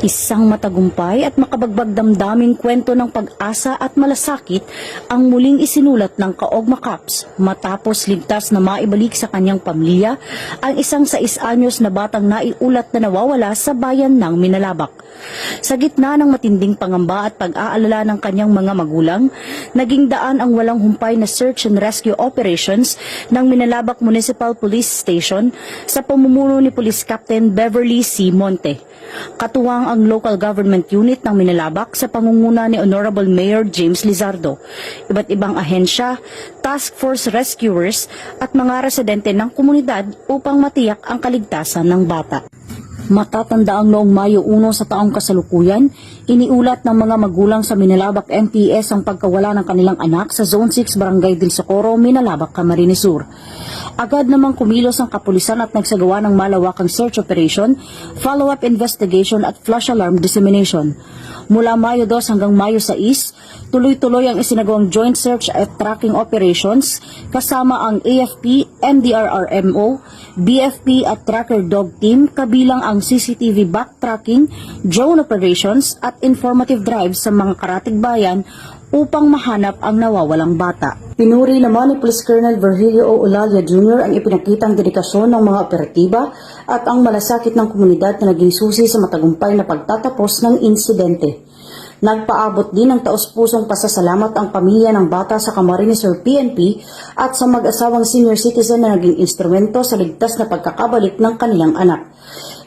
Isang matagumpay at makabagbag damdaming kwento ng pag-asa at malasakit ang muling isinulat ng Kaogma Cups matapos ligtas na maibalik sa kanyang pamilya ang isang 6 anyos na batang naiulat na nawawala sa bayan ng Minalabak. Sa gitna ng matinding pangamba at pag-aalala ng kanyang mga magulang, naging daan ang walang humpay na search and rescue operations ng Minalabak Municipal Police Station sa pamumuno ni Police Captain Beverly C. Monte. Katuwang ang local government unit ng Minalabak sa pangunguna ni Honorable Mayor James Lizardo, iba't ibang ahensya, task force rescuers at mga residente ng komunidad upang matiyak ang kaligtasan ng bata. Matatanda ang noong Mayo 1 sa taong kasalukuyan, iniulat ng mga magulang sa Minalabak MPS ang pagkawala ng kanilang anak sa Zone 6 Barangay del Socorro, Minalabak, Camarines Sur. Agad namang kumilos ang kapulisan at nagsagawa ng malawakang search operation, follow-up investigation at flash alarm dissemination. Mula Mayo 2 hanggang Mayo 6, tuloy-tuloy ang isinagawang joint search at tracking operations kasama ang AFP, MDRRMO, BFP at Tracker Dog Team kabilang ang CCTV backtracking, drone operations at informative drives sa mga karatig bayan upang mahanap ang nawawalang bata. Pinuri naman ni Police Colonel Virgilio O. Olalia Jr. ang ipinakitang dedikasyon ng mga operatiba at ang malasakit ng komunidad na naging susi sa matagumpay na pagtatapos ng insidente. Nagpaabot din ng taos-pusong pasasalamat ang pamilya ng bata sa Camarines Sur PNP at sa mag-asawang senior citizen na naging instrumento sa ligtas na pagkakabalik ng kanilang anak.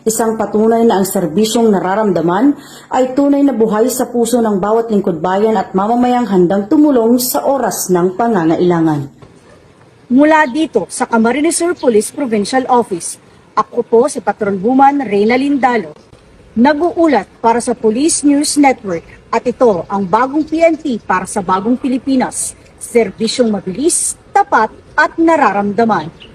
Isang patunay na ang serbisyong nararamdaman ay tunay na buhay sa puso ng bawat lingkod bayan at mamamayang handang tumulong sa oras ng pangangailangan. Mula dito sa Camarines Sur Police Provincial Office, ako po si Patrolwoman Reyna Lindalo, nag-uulat para sa Police News Network at ito ang bagong PNP para sa bagong Pilipinas, serbisyong mabilis, tapat at nararamdaman.